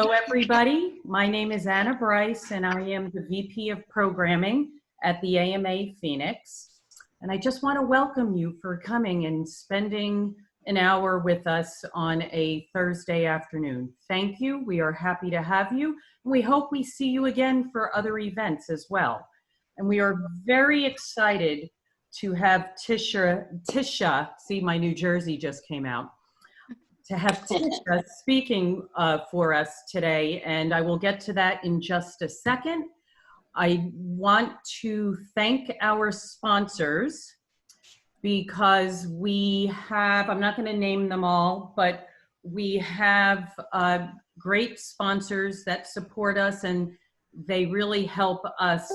Hello, everybody. My name is Anna Bryce, and I am the VP of Programming at the AMA Phoenix. And I just want to welcome you for coming and spending an hour with us on a Thursday afternoon. Thank you. We are happy to have you. And we hope we see you again for other events as well. And we are very excited to have Tisha, see, my New Jersey just came out, to have Tisha speaking for us today, and I will get to that in just a second. I want to thank our sponsors because we have, I'm not going to name them all, but we have great sponsors that support us, and they really help us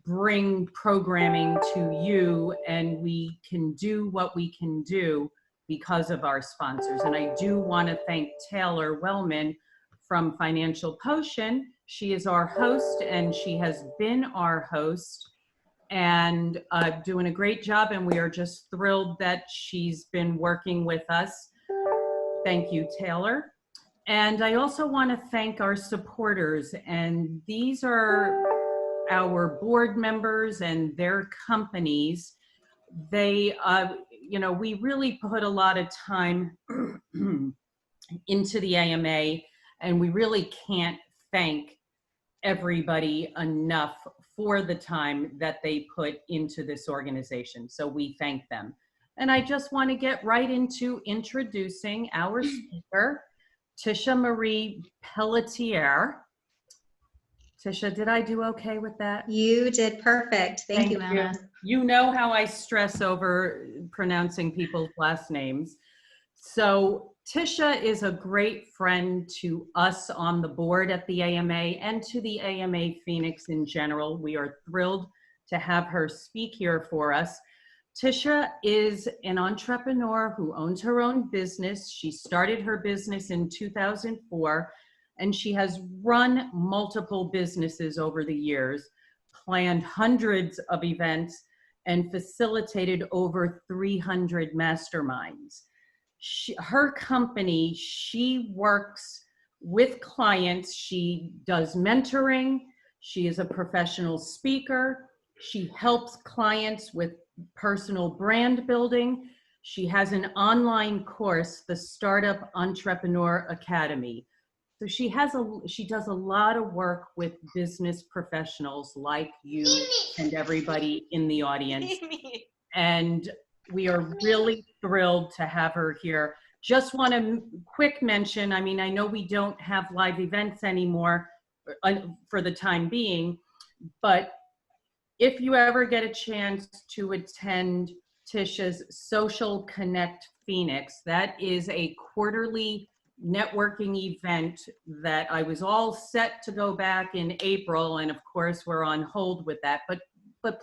bring programming to you, and we can do what we can do because of our sponsors. And I do want to thank Taylor Wellman from Financial Potion. She is our host, and she has been our host and doing a great job, and we are just thrilled that she's been working with us. Thank you, Taylor. And I also want to thank our supporters, and these are our board members and their companies. They, you know, we really put a lot of time into the AMA, and we really can't thank everybody enough for the time that they put into this organization. So we thank them. And I just want to get right into introducing our speaker, Tisha Marie Pelletier. Tisha, did I do okay with that? You did perfect. Thank you, Anna. You know how I stress over pronouncing people's last names. So Tisha is a great friend to us on the board at the AMA and to the AMA Phoenix in general. We are thrilled to have her speak here for us. Tisha is an entrepreneur who owns her own business. She started her business in 2004. And she has run multiple businesses over the years, planned hundreds of events, and facilitated over 300 masterminds. Her company, she works with clients. She does mentoring. She is a professional speaker. She helps clients with personal brand building. She has an online course, the Startup Entrepreneur Academy. So she does a lot of work with business professionals like you and everybody in the audience. And we are really thrilled to have her here. Just want to quick mention, I mean, I know we don't have live events anymore for the time being, but if you ever get a chance to attend Tisha's Social Connect Phoenix, that is a quarterly networking event that I was all set to go back in April, and of course we're on hold with that, but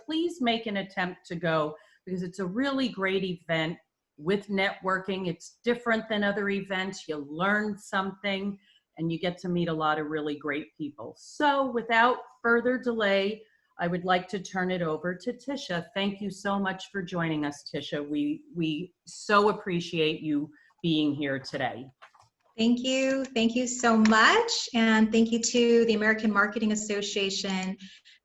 please make an attempt to go, because it's a really great event with networking. It's different than other events. You learn something and you get to meet a lot of really great people. So without further delay, I would like to turn it over to Tisha. Thank you so much for joining us, Tisha. We so appreciate you being here today. Thank you. Thank you so much. And thank you to the American Marketing Association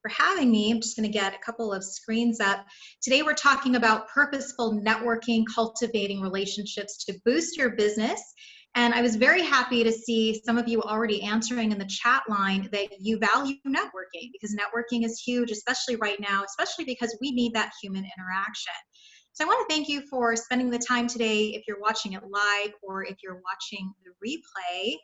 for having me. I'm just going to get a couple of screens up. Today we're talking about purposeful networking, cultivating relationships to boost your business. And I was very happy to see some of you already answering in the chat line that you value networking, because networking is huge, especially right now, especially because we need that human interaction. So I want to thank you for spending the time today, if you're watching it live or if you're watching the replay,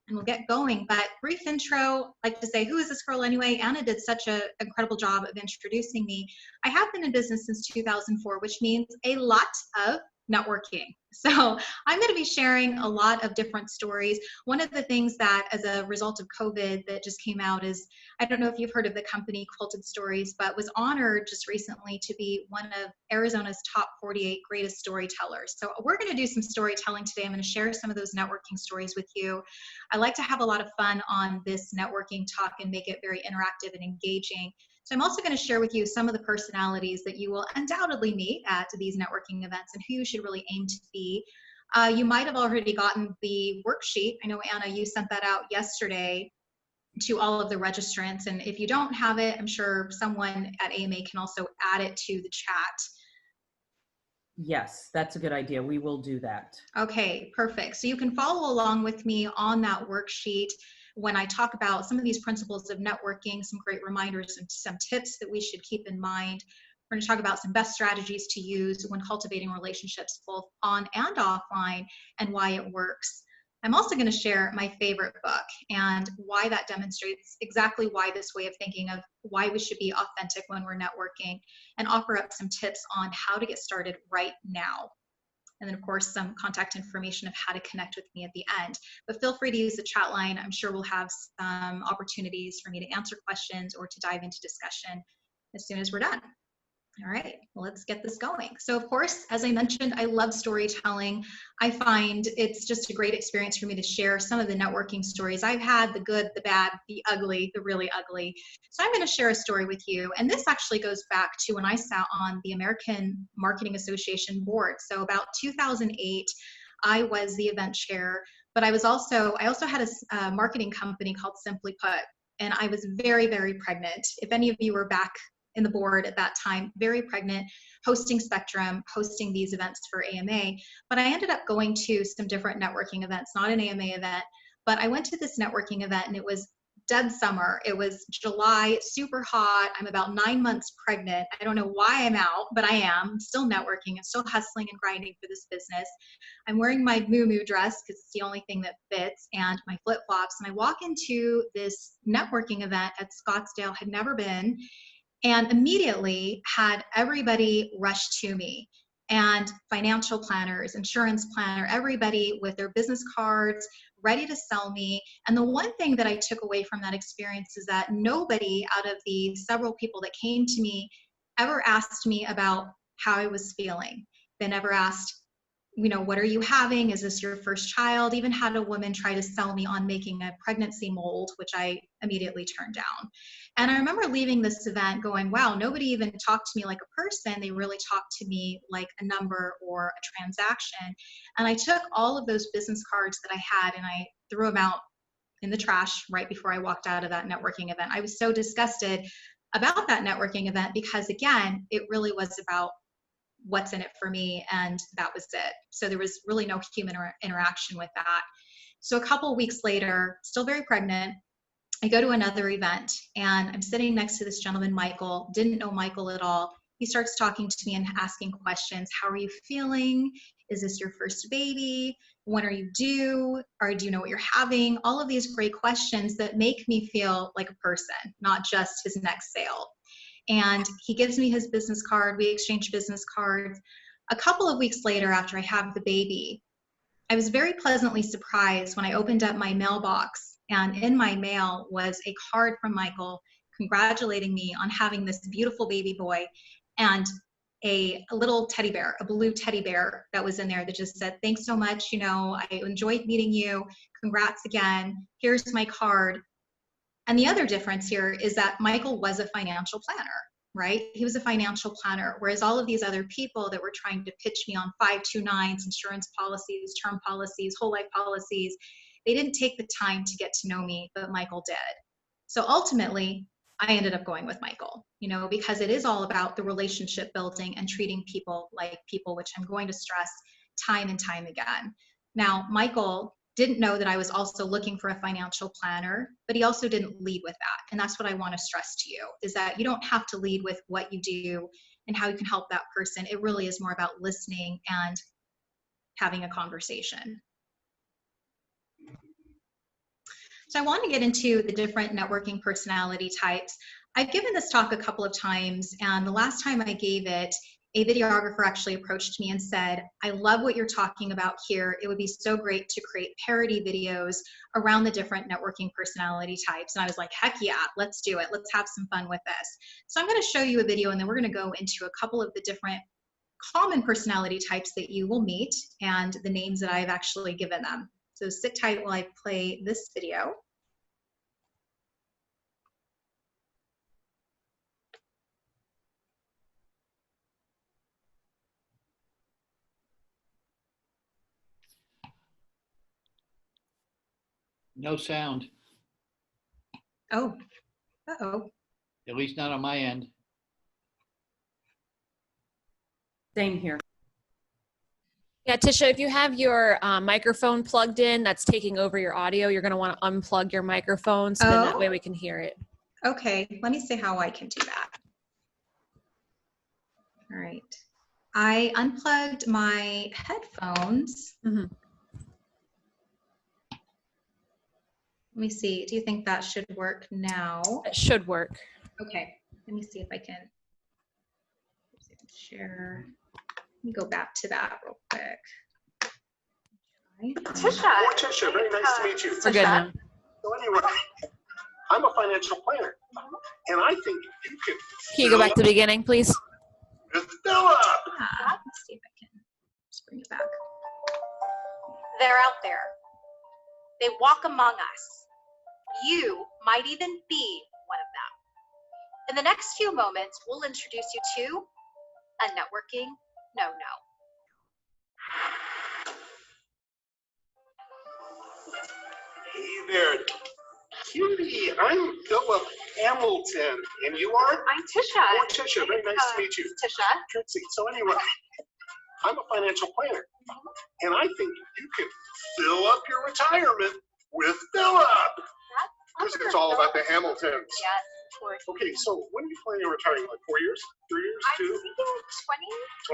and we'll get going. But brief intro, I'd like to say, who is this girl anyway? Anna did such an incredible job of introducing me. I have been in business since 2004, which means a lot of networking. So I'm going to be sharing a lot of different stories. One of the things that, as a result of COVID, that just came out is, I don't know if you've heard of the company Quilted Stories, but was honored just recently to be one of Arizona's top 48 greatest storytellers. So we're going to do some storytelling today. I'm going to share some of those networking stories with you. I like to have a lot of fun on this networking talk and make it very interactive and engaging. So I'm also going to share with you some of the personalities that you will undoubtedly meet at these networking events and who you should really aim to be. You might have already gotten the worksheet. I know, Anna, you sent that out yesterday to all of the registrants. And if you don't have it, I'm sure someone at AMA can also add it to the chat. Yes, that's a good idea. We will do that. Okay, perfect. So you can follow along with me on that worksheet when I talk about some of these principles of networking, some great reminders and some tips that we should keep in mind. We're going to talk about some best strategies to use when cultivating relationships both on and offline and why it works. I'm also going to share my favorite book and why that demonstrates exactly why this way of thinking of why we should be authentic when we're networking, and offer up some tips on how to get started right now. And then, of course, some contact information of how to connect with me at the end. But feel free to use the chat line. I'm sure we'll have some opportunities for me to answer questions or to dive into discussion as soon as we're done. All right, well, let's get this going. So, of course, as I mentioned, I love storytelling. I find it's just a great experience for me to share some of the networking stories I've had, the good, the bad, the ugly, the really ugly. So I'm going to share a story with you. And this actually goes back to when I sat on the American Marketing Association board. So about 2008, I was the event chair, but I also had a marketing company called Simply Put. And I was very, very pregnant. If any of you were back in the board at that time, very pregnant, hosting Spectrum, hosting these events for AMA. But I ended up going to some different networking events, not an AMA event, but I went to this networking event and it was dead summer. It was July, super hot. I'm about 9 months pregnant. I don't know why I'm out, but I am. I'm still networking. I'm still hustling and grinding for this business. I'm wearing my moo dress because it's the only thing that fits, and my flip-flops. And I walk into this networking event at Scottsdale, had never been, and immediately had everybody rush to me, and financial planners, insurance planner, everybody with their business cards ready to sell me. And the one thing that I took away from that experience is that nobody out of the several people that came to me ever asked me about how I was feeling. They never asked, what are you having? Is this your first child? Even had a woman try to sell me on making a pregnancy mold, which I immediately turned down. And I remember leaving this event going, wow, nobody even talked to me like a person. They really talked to me like a number or a transaction. And I took all of those business cards that I had and I threw them out in the trash right before I walked out of that networking event. I was so disgusted about that networking event because, again, it really was about what's in it for me, and that was it. So there was really no human interaction with that. So a couple of weeks later, still very pregnant, I go to another event and I'm sitting next to this gentleman, Michael. Didn't know Michael at all. He starts talking to me and asking questions. How are you feeling? Is this your first baby? When are you due? Or do you know what you're having? All of these great questions that make me feel like a person, not just his next sale. And he gives me his business card. We exchange business cards. A couple of weeks later, after I have the baby, I was very pleasantly surprised when I opened up my mailbox, and in my mail was a card from Michael congratulating me on having this beautiful baby boy, and a little teddy bear, a blue teddy bear that was in there that just said, thanks so much. I enjoyed meeting you. Congrats again. Here's my card. And the other difference here is that Michael was a financial planner, right? He was a financial planner, whereas all of these other people that were trying to pitch me on 529s, insurance policies, term policies, whole life policies, they didn't take the time to get to know me, but Michael did. So ultimately, I ended up going with Michael, because it is all about the relationship building and treating people like people, which I'm going to stress time and time again. Now, Michael didn't know that I was also looking for a financial planner, but he also didn't lead with that. And that's what I want to stress to you, is that you don't have to lead with what you do and how you can help that person. It really is more about listening and having a conversation. So I want to get into the different networking personality types. I've given this talk a couple of times, and the last time I gave it, a videographer actually approached me and said, I love what you're talking about here. It would be so great to create parody videos around the different networking personality types. And I was like, heck yeah, let's do it. Let's have some fun with this. So I'm going to show you a video, and then we're going to go into a couple of the different common personality types that you will meet and the names that I've actually given them. So sit tight while I play this video. No sound, Oh, uh-oh. at least not on my end. Same here. Yeah, Tisha, if you have your microphone plugged in that's taking over your audio, you're going to want to unplug your microphone so then that way we can hear it. Okay, let me see how I can do that. All right. I unplugged my headphones. Mm-hmm. Let me see. Do you think that should work now? That should work. Okay, let me see if I can share. Let me go back to that real quick. Tisha. Oh, Tisha, very nice to meet you. We're good now. So anyway, I'm a financial planner, and I think you could. Can you go back to the beginning, please? Philip. Yeah, let's see if I can just bring it back. They're out there. They walk among us. You might even be one of them. In the next few moments, we'll introduce you to a networking no-no. Hey there, cutie. I'm Philip Hamilton, and you are? I'm Tisha. Oh, Tisha, very nice to meet you. Tisha. Trixie. So anyway, I'm a financial planner, and I think you could fill up your retirement with Philip. Because it's all about the Hamiltons. Yes, of course. Okay, so when are you planning on retiring? Like 4 years? 3 years? I'm 2? thinking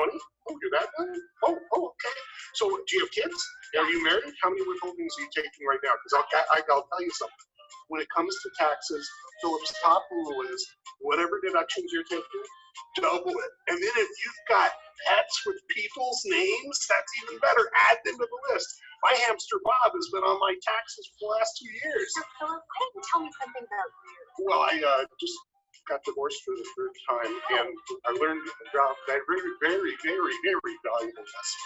20? Oh, you're that young? Oh, okay. So do you have kids? Are you married? How many withholdings are you taking right now? Because I'll tell you something. When it comes to taxes, Philip's top rule is whatever deductions you're taking, double it. And then if you've got pets with people's names, that's even better. Add them to the list. My hamster Bob has been on my taxes for the last 2 years. So, Philip, why don't you tell me something about you? Well, I just got divorced for the 3rd time, and I learned about that very, very, very, very valuable lesson.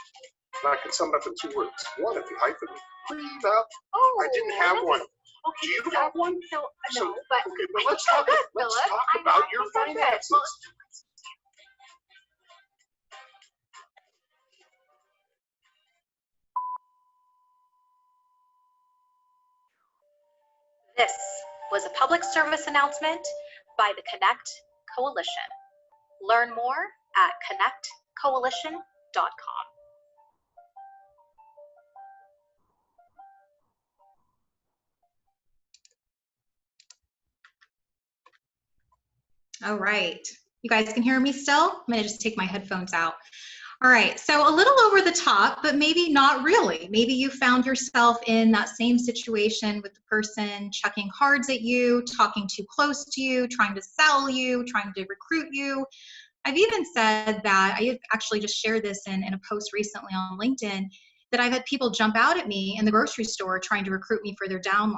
And I can sum it up in 2 words. One, if you hyphen, breathe up. Oh, I didn't have one. Okay, Do you have one? So, So, no, but okay, but I let's feel talk. good, Let's Philip. talk I about know, your I feel good. finances. Well, this was a public service announcement by the Connect Coalition. Learn more at connectcoalition.com. All right. You guys can hear me still? I'm going to just take my headphones out. All right. So a little over the top, but maybe not really. Maybe you found yourself in that same situation with the person chucking cards at you, talking too close to you, trying to sell you, trying to recruit you. I've even said that, I actually just shared this in a post recently on LinkedIn, that I've had people jump out at me in the grocery store trying to recruit me for their downline.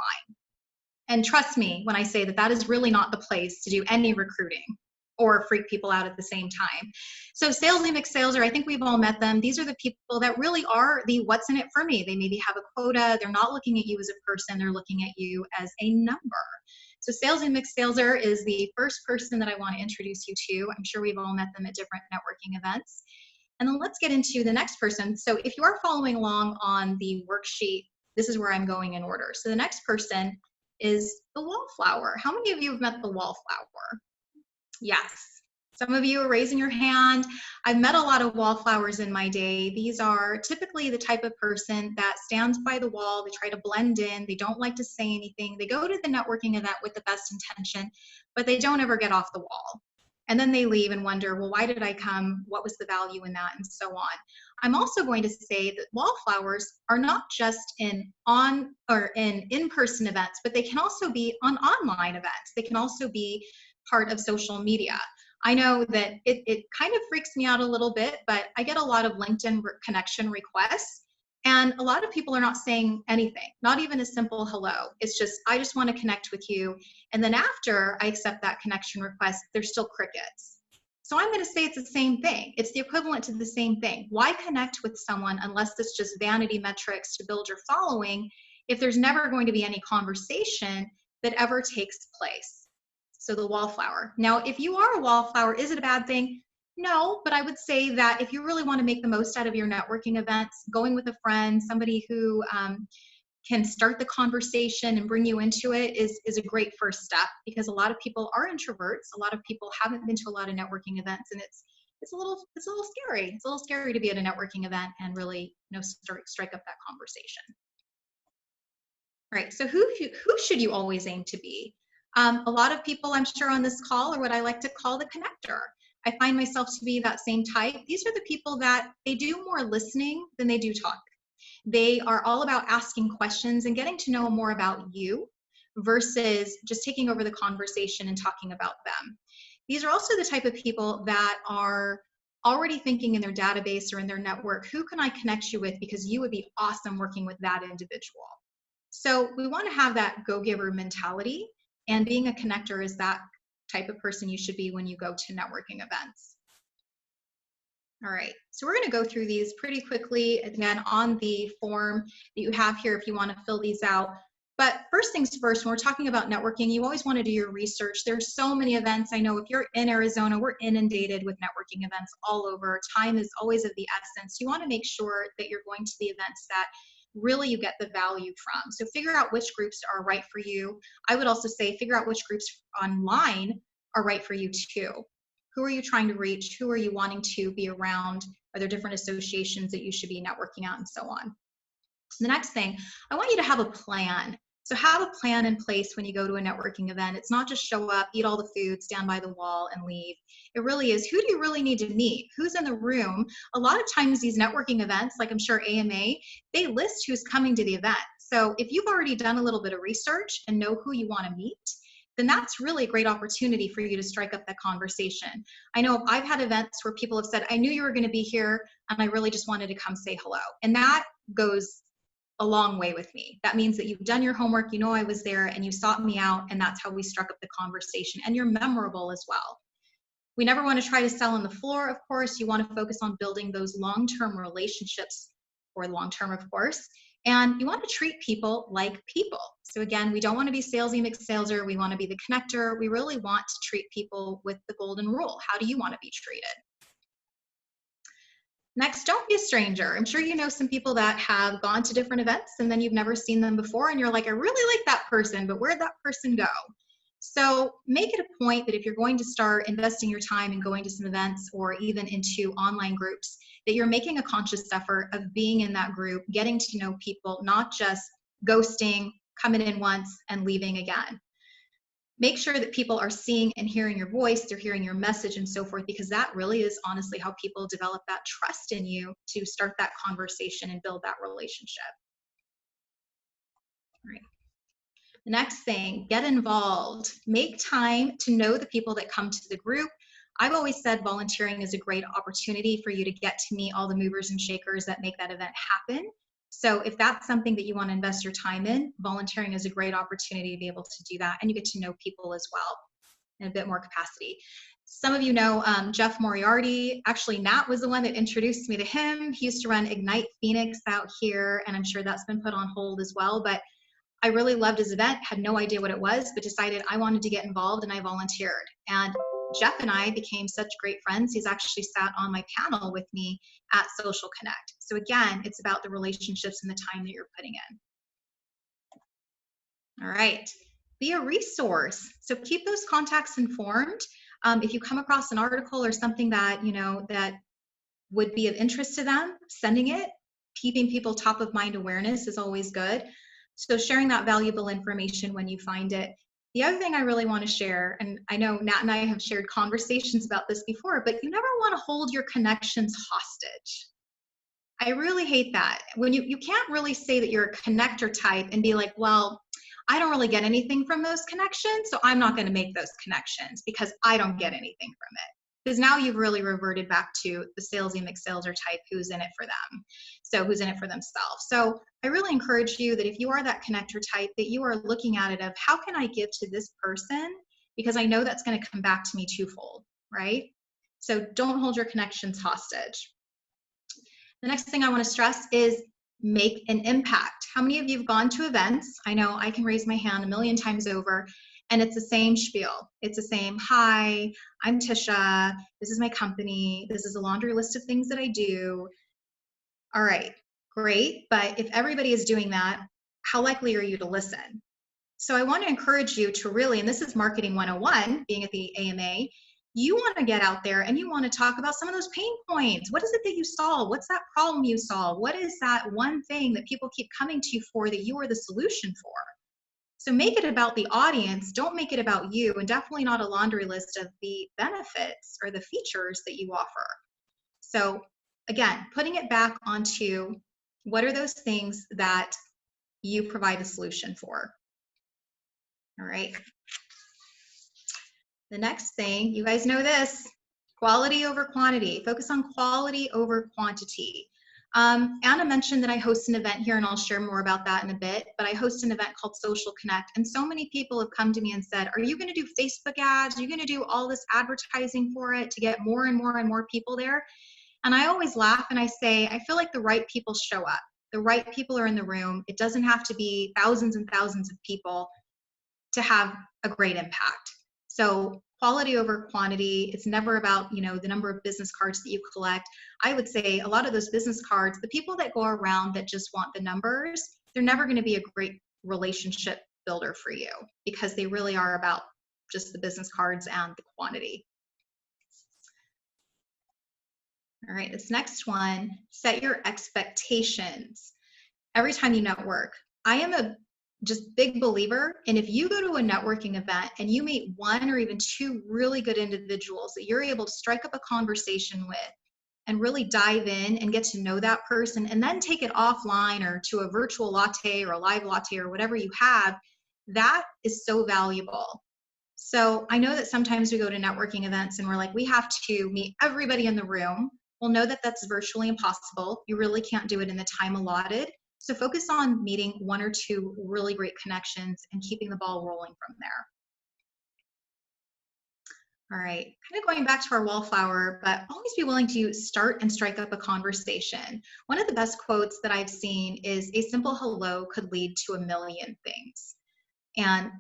And trust me when I say that that is really not the place to do any recruiting or freak people out at the same time. So salesy McSaleser, I think we've all met them. These are the people that really are the what's in it for me. They maybe have a quota. They're not looking at you as a person. They're looking at you as a number. So salesy McSaleser is the first person that I want to introduce you to. I'm sure we've all met them at different networking events. And then let's get into the next person. So if you are following along on the worksheet, this is where I'm going in order. So the next person is the Wallflower. How many of you have met the Wallflower? Yes. Some of you are raising your hand. I've met a lot of Wallflowers in my day. These are typically the type of person that stands by the wall. They try to blend in. They don't like to say anything. They go to the networking event with the best intention, but they don't ever get off the wall. And then they leave and wonder, well, why did I come? What was the value in that? And so on. I'm also going to say that Wallflowers are not just in in-person events, but they can also be on online events. They can also be part of social media. I know that it kind of freaks me out a little bit, but I get a lot of LinkedIn connection requests, and a lot of people are not saying anything, not even a simple hello. It's just, I just want to connect with you. And then after I accept that connection request, there's still crickets. So I'm going to say it's the same thing. It's the equivalent to the same thing. Why connect with someone unless it's just vanity metrics to build your following if there's never going to be any conversation that ever takes place? So the Wallflower. Now, if you are a Wallflower, is it a bad thing? No, but I would say that if you really want to make the most out of your networking events, going with a friend, somebody who can start the conversation and bring you into it is a great first step, because a lot of people are introverts. A lot of people haven't been to a lot of networking events, and it's a little scary. It's a little scary to be at a networking event and really, strike up that conversation. All right, so who should you always aim to be? A lot of people, I'm sure, on this call are what I like to call the connector. I find myself to be that same type. These are the people that they do more listening than they do talk. They are all about asking questions and getting to know more about you versus just taking over the conversation and talking about them. These are also the type of people that are already thinking in their database or in their network, who can I connect you with because you would be awesome working with that individual. So we want to have that go-giver mentality, and being a connector is that type of person you should be when you go to networking events. All right, so we're going to go through these pretty quickly, again, on the form that you have here if you want to fill these out. But first things first, when we're talking about networking, you always want to do your research. There's so many events. I know if you're in Arizona, we're inundated with networking events all over. Time is always of the essence. You want to make sure that you're going to the events that really you get the value from. So figure out which groups are right for you. I would also say figure out which groups online are right for you too. Who are you trying to reach? Who are you wanting to be around? Are there different associations that you should be networking at, and so on? The next thing, I want you to have a plan. So have a plan in place when you go to a networking event. It's not just show up, eat all the food, stand by the wall, and leave. It really is, who do you really need to meet? Who's in the room? A lot of times these networking events, like I'm sure AMA, they list who's coming to the event. So if you've already done a little bit of research and know who you want to meet, then that's really a great opportunity for you to strike up that conversation. I know I've had events where people have said, I knew you were going to be here, and I really just wanted to come say hello. And that goes a long way with me. That means that you've done your homework, you know I was there, and you sought me out, and that's how we struck up the conversation. And you're memorable as well. We never want to try to sell on the floor, of course. You want to focus on building those long-term relationships, or long-term, of course. And you want to treat people like people. So again, we don't want to be salesy McSaleser. We want to be the connector. We really want to treat people with the golden rule. How do you want to be treated? Next, don't be a stranger. I'm sure you know some people that have gone to different events and then you've never seen them before, and you're like, I really like that person, but where'd that person go? So make it a point that if you're going to start investing your time in going to some events or even into online groups, that you're making a conscious effort of being in that group, getting to know people, not just ghosting, coming in once and leaving again. Make sure that people are seeing and hearing your voice, they're hearing your message and so forth, because that really is honestly how people develop that trust in you to start that conversation and build that relationship. All right. The next thing, get involved. Make time to know the people that come to the group. I've always said volunteering is a great opportunity for you to get to meet all the movers and shakers that make that event happen. So if that's something that you want to invest your time in, volunteering is a great opportunity to be able to do that, and you get to know people as well in a bit more capacity. Some of you know Jeff Moriarty. Actually, Nat was the one that introduced me to him. He used to run Ignite Phoenix out here, and I'm sure that's been put on hold as well. But I really loved his event, had no idea what it was, but decided I wanted to get involved, and I volunteered. And Jeff and I became such great friends. He's actually sat on my panel with me at Social Connect. So again, it's about the relationships and the time that you're putting in. All right, be a resource. So keep those contacts informed. If you come across an article or something that, you know, that would be of interest to them, sending it, keeping people top of mind awareness is always good. So sharing that valuable information when you find it. The other thing I really want to share, and I know Nat and I have shared conversations about this before, but you never want to hold your connections hostage. I really hate that. When you can't really say that you're a connector type and be like, well, I don't really get anything from those connections, so I'm not going to make those connections because I don't get anything from it. Because now you've really reverted back to the salesy McSaleser type who's in it for them. So who's in it for themselves. So I really encourage you that if you are that connector type, that you are looking at it of how can I give to this person? Because I know that's going to come back to me twofold, right? So don't hold your connections hostage. The next thing I want to stress is make an impact. How many of you have gone to events? I know I can raise my hand a million times over, and it's the same spiel. It's the same, hi, I'm Tisha, this is my company, this is a laundry list of things that I do. All right, great, but if everybody is doing that, how likely are you to listen? So I want to encourage you to really, and this is Marketing 101, being at the AMA, you want to get out there and you want to talk about some of those pain points. What is it that you solve? What's that problem you solve? What is that one thing that people keep coming to you for that you are the solution for? So make it about the audience. Don't make it about you, and definitely not a laundry list of the benefits or the features that you offer. So again, putting it back onto what are those things that you provide a solution for. All right. The next thing, you guys know this, quality over quantity. Focus on quality over quantity. Anna mentioned that I host an event here, and I'll share more about that in a bit, but I host an event called Social Connect, and so many people have come to me and said, are you going to do Facebook ads? Are you going to do all this advertising for it to get more and more and more people there? And I always laugh and I say, I feel like the right people show up. The right people are in the room. It doesn't have to be thousands and thousands of people to have a great impact. So quality over quantity. It's never about, you know, the number of business cards that you collect. I would say a lot of those business cards, the people that go around that just want the numbers, they're never going to be a great relationship builder for you, because they really are about just the business cards and the quantity. All right, this next one, set your expectations. Every time you network, I am a just big believer, and if you go to a networking event and you meet one or even two really good individuals that you're able to strike up a conversation with and really dive in and get to know that person, and then take it offline or to a virtual latte or a live latte or whatever you have, that is so valuable. So I know that sometimes we go to networking events and we're like, we have to meet everybody in the room. Well, know that that's virtually impossible. You really can't do it in the time allotted. So focus on meeting one or two really great connections and keeping the ball rolling from there. All right, kind of going back to our Wallflower, but always be willing to start and strike up a conversation. One of the best quotes that I've seen is, a simple hello could lead to a million things.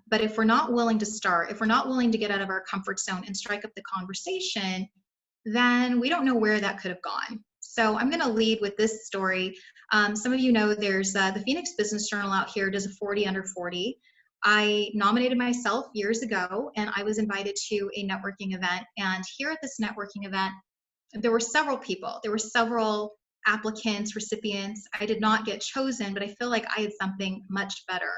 But if we're not willing to start, if we're not willing to get out of our comfort zone and strike up the conversation, then we don't know where that could have gone. So I'm going to lead with this story. Some of you know there's the Phoenix Business Journal out here does a 40 under 40. I nominated myself years ago, and I was invited to a networking event. And here at this networking event, there were several people. There were several applicants, recipients. I did not get chosen, but I feel like I had something much better.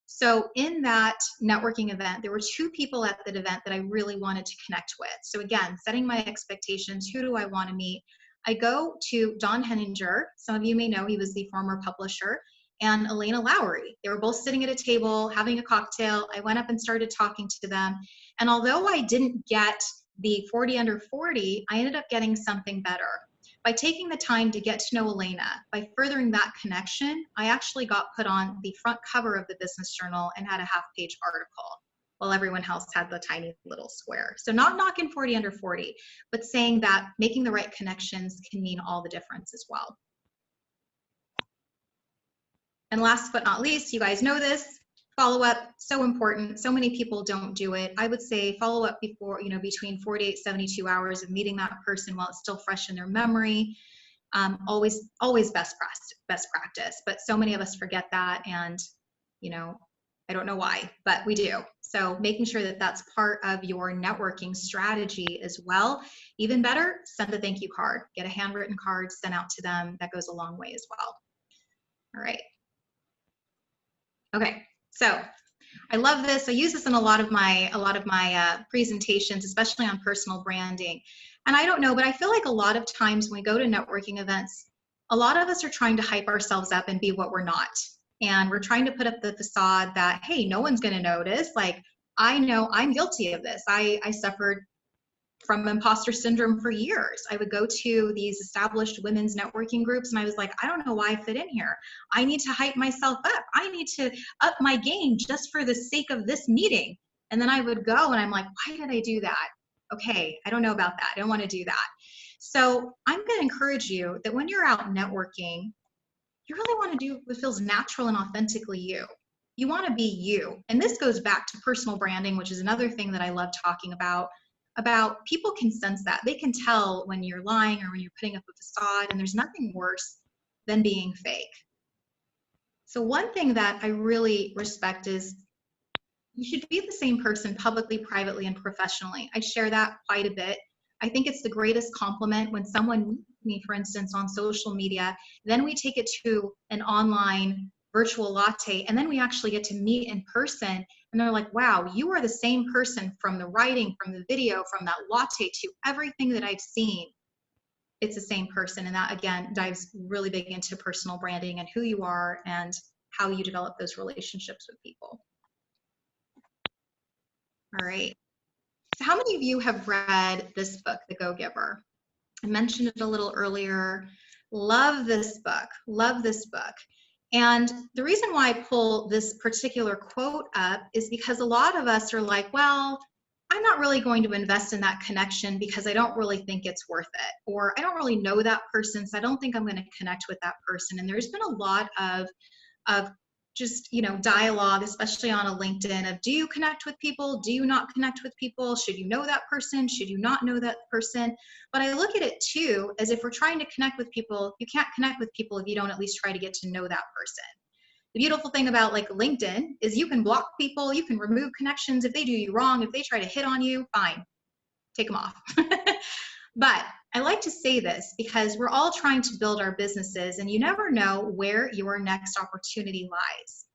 So in that networking event, there were two people at that event that I really wanted to connect with. So again, setting my expectations, who do I want to meet? I go to Don Henninger. Some of you may know he was the former publisher, and Elena Lowry. They were both sitting at a table having a cocktail. I went up and started talking to them. And although I didn't get the 40 under 40, I ended up getting something better. By taking the time to get to know Elena, by furthering that connection, I actually got put on the front cover of the Business Journal and had a half-page article, while everyone else had the tiny little square. So not knocking 40 under 40, but saying that making the right connections can mean all the difference as well. And last but not least, you guys know this, follow-up, so important. So many people don't do it. I would say follow up before, you know, between 48, 72 hours of meeting that person while it's still fresh in their memory. Always best practice, but so many of us forget that, and, you know, I don't know why, but we do. So making sure that that's part of your networking strategy as well. Even better, send a thank you card. Get a handwritten card sent out to them. That goes a long way as well. All right. Okay, so I love this. I use this in a lot of my presentations, especially on personal branding. And I don't know, but I feel like a lot of times when we go to networking events, a lot of us are trying to hype ourselves up and be what we're not. And we're trying to put up the facade that, hey, no one's going to notice. Like, I know I'm guilty of this. I suffered from imposter syndrome for years. I would go to these established women's networking groups and I was like, I don't know why I fit in here. I need to hype myself up. I need to up my game just for the sake of this meeting. And then I would go and I'm like, why did I do that? Okay, I don't know about that. I don't want to do that. So I'm going to encourage you that when you're out networking, you really want to do what feels natural and authentically you. You want to be you. And this goes back to personal branding, which is another thing that I love talking about people can sense that. They can tell when you're lying or when you're putting up a facade, and there's nothing worse than being fake. So one thing that I really respect is you should be the same person publicly, privately, and professionally. I share that quite a bit. I think it's the greatest compliment when someone meets me, for instance, on social media, then we take it to an online virtual latte, and then we actually get to meet in person, and they're like, wow, you are the same person from the writing, from the video, from that latte to everything that I've seen. It's the same person. And that, again, dives really big into personal branding and who you are and how you develop those relationships with people. All right. So how many of you have read this book, The Go-Giver? I mentioned it a little earlier. Love this book. Love this book. And the reason why I pull this particular quote up is because a lot of us are like, well, I'm not really going to invest in that connection because I don't really think it's worth it. Or I don't really know that person, so I don't think I'm going to connect with that person. And there's been a lot of just, dialogue, especially on a LinkedIn, of do you connect with people? Do you not connect with people? Should you know that person? Should you not know that person? But I look at it too, as if we're trying to connect with people, you can't connect with people if you don't at least try to get to know that person. The beautiful thing about like LinkedIn is you can block people, you can remove connections. If they do you wrong, if they try to hit on you, fine, take them off. But I like to say this because we're all trying to build our businesses and you never know where your next opportunity lies.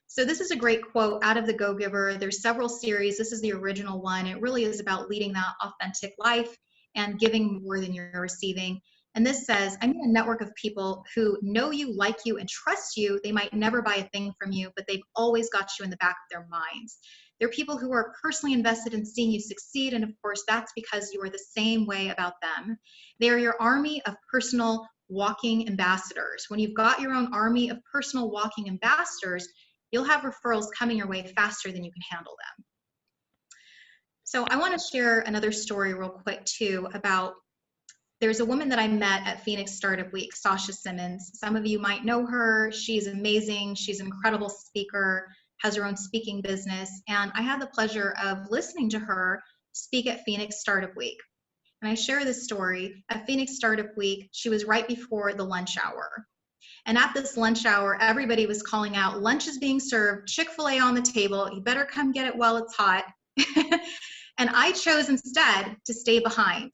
So this is a great quote out of The Go-Giver. There's several series. This is the original one. It really is about leading that authentic life and giving more than you're receiving. And this says, I mean a network of people who know you, like you, and trust you. They might never buy a thing from you, but they've always got you in the back of their minds. They're people who are personally invested in seeing you succeed, and of course, that's because you are the same way about them. They are your army of personal walking ambassadors. When you've got your own army of personal walking ambassadors, you'll have referrals coming your way faster than you can handle them. So I want to share another story real quick too about there's a woman that I met at Phoenix Startup Week, Sasha Simmons. Some of you might know her. She's amazing. She's an incredible speaker, has her own speaking business. And I had the pleasure of listening to her speak at Phoenix Startup Week. And I share this story. At Phoenix Startup Week, she was right before the lunch hour. And at this lunch hour, everybody was calling out, lunch is being served, Chick-fil-A on the table, you better come get it while it's hot. And I chose instead to stay behind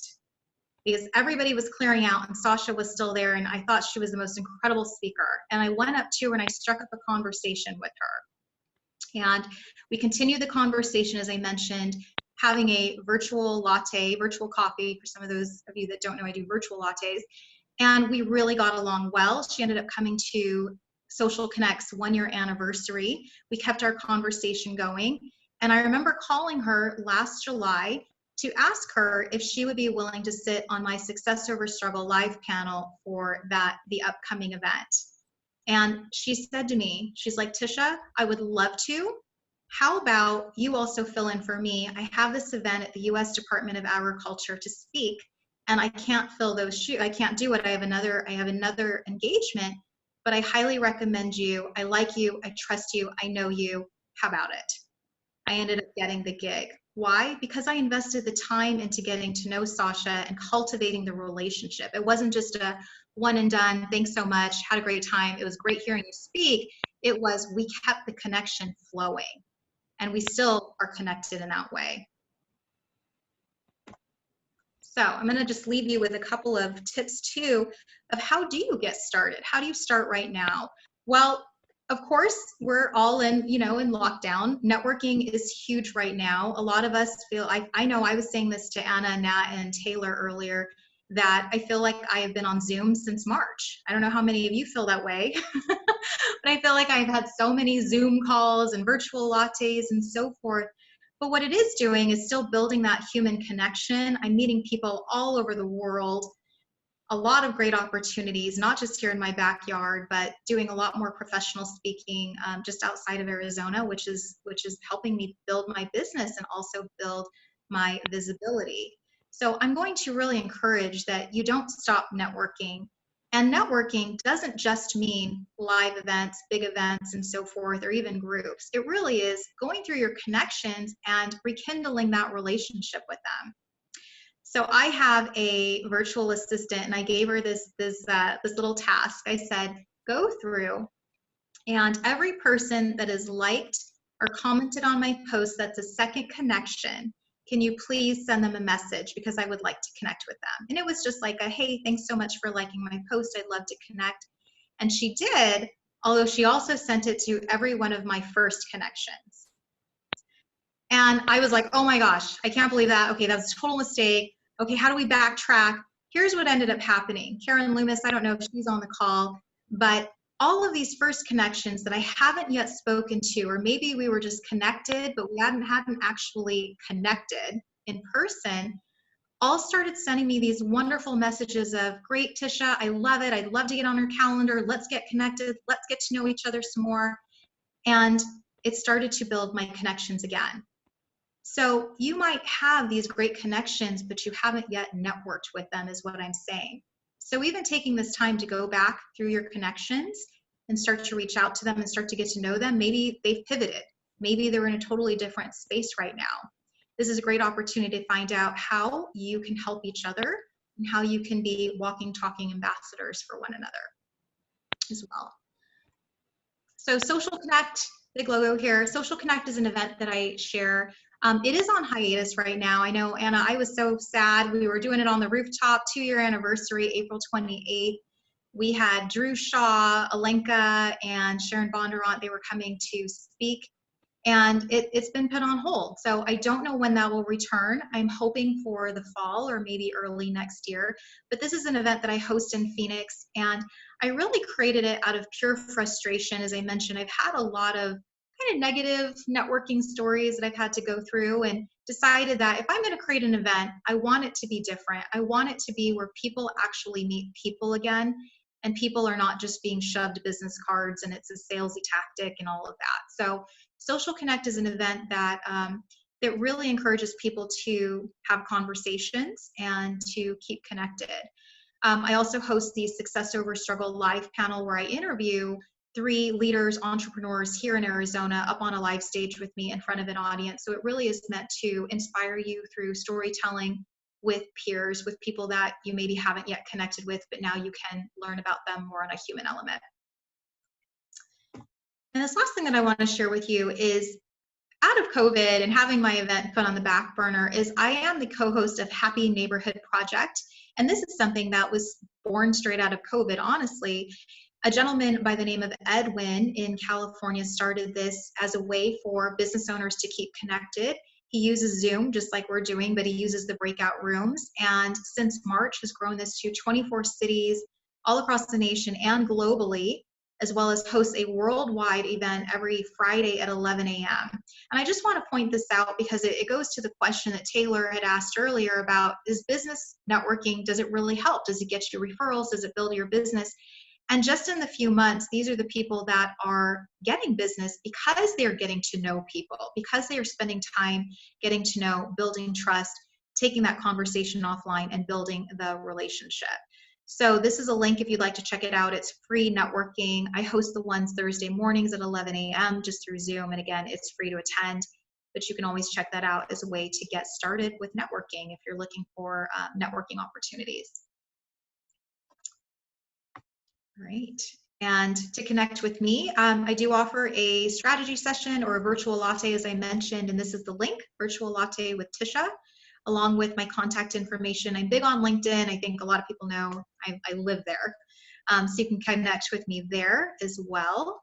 because everybody was clearing out and Sasha was still there, and I thought she was the most incredible speaker. And I went up to her and I struck up a conversation with her. And we continued the conversation, as I mentioned, having a virtual latte, virtual coffee. For some of those of you that don't know, I do virtual lattes. And we really got along well. She ended up coming to Social Connect's 1-year anniversary. We kept our conversation going. And I remember calling her last July to ask her if she would be willing to sit on my Success Over Struggle live panel for the upcoming event. And she said to me, she's like, Tisha, I would love to. How about you also fill in for me? I have this event at the U.S. Department of Agriculture to speak, and I can't fill those shoes. I can't do it. I have another engagement, but I highly recommend you. I like you. I trust you. I know you. How about it? I ended up getting the gig. Why? Because I invested the time into getting to know Sasha and cultivating the relationship. It wasn't just a one and done, thanks so much, had a great time, it was great hearing you speak. It was, we kept the connection flowing, and we still are connected in that way. So I'm going to just leave you with a couple of tips too of how do you get started? How do you start right now? Well, of course, we're all in lockdown. Networking is huge right now. A lot of us feel, I know I was saying this to Anna, Nat, and Taylor earlier, that I feel like I have been on Zoom since March. I don't know how many of you feel that way, but I feel like I've had so many Zoom calls and virtual lattes and so forth. But what it is doing is still building that human connection. I'm meeting people all over the world. A lot of great opportunities, not just here in my backyard, but doing a lot more professional speaking just outside of Arizona, which is helping me build my business and also build my visibility. So I'm going to really encourage that you don't stop networking. And networking doesn't just mean live events, big events, and so forth, or even groups. It really is going through your connections and rekindling that relationship with them. So I have a virtual assistant, and I gave her this little task. I said, go through And every person that has liked or commented on my post that's a second connection, can you please send them a message because I would like to connect with them. And it was just like a, hey, thanks so much for liking my post. I'd love to connect. And she did, although she also sent it to every one of my first connections. And I was like, oh my gosh, I can't believe that. Okay, that's a total mistake. Okay, how do we backtrack? Here's what ended up happening. Karen Loomis, I don't know if she's on the call, but all of these first connections that I haven't yet spoken to, or maybe we were just connected, but we hadn't actually connected in person, all started sending me these wonderful messages of, great, Tisha, I love it. I'd love to get on her calendar. Let's get connected. Let's get to know each other some more. And it started to build my connections again. So you might have these great connections, but you haven't yet networked with them is what I'm saying. So even taking this time to go back through your connections and start to reach out to them and start to get to know them, maybe they've pivoted. Maybe they're in a totally different space right now. This is a great opportunity to find out how you can help each other and how you can be walking, talking ambassadors for one another as well. So Social Connect, big logo here. Social Connect is an event that I share. It is on hiatus right now. I know, Anna, I was so sad. We were doing it on the rooftop, 2-year anniversary, April 28th. We had Drew Shaw, Alenka, and Sharon Bondurant. They were coming to speak, and it's been put on hold. So I don't know when that will return. I'm hoping for the fall or maybe early next year. But this is an event that I host in Phoenix, and I really created it out of pure frustration. As I mentioned, I've had a lot of kind of negative networking stories that I've had to go through, and decided that if I'm going to create an event, I want it to be different. I want it to be where people actually meet people again, and people are not just being shoved business cards and it's a salesy tactic and all of that. So Social Connect is an event that that really encourages people to have conversations and to keep connected. I also host the Success Over Struggle live panel where I interview 3 leaders, entrepreneurs here in Arizona up on a live stage with me in front of an audience. So it really is meant to inspire you through storytelling with peers, with people that you maybe haven't yet connected with, but now you can learn about them more on a human element. And this last thing that I want to share with you is, out of COVID and having my event put on the back burner, is I am the co-host of Happy Neighborhood Project. And this is something that was born straight out of COVID, honestly. A gentleman by the name of Edwin in California started this as a way for business owners to keep connected. He uses Zoom just like we're doing, but he uses the breakout rooms. And since March has grown this to 24 cities all across the nation and globally, as well as hosts a worldwide event every Friday at 11 a.m. And I just want to point this out because it goes to the question that Taylor had asked earlier about, is business networking, does it really help? Does it get you referrals? Does it build your business? And just in the few months, these are the people that are getting business because they're getting to know people, because they are spending time getting to know, building trust, taking that conversation offline and building the relationship. So this is a link if you'd like to check it out. It's free networking. I host the ones Thursday mornings at 11 a.m. just through Zoom. And again, it's free to attend, but you can always check that out as a way to get started with networking if you're looking for networking opportunities. All right. And to connect with me, I do offer a strategy session or a virtual latte, as I mentioned, and this is the link, Virtual Latte with Tisha, along with my contact information. I'm big on LinkedIn. I think a lot of people know I live there. So you can connect with me there as well.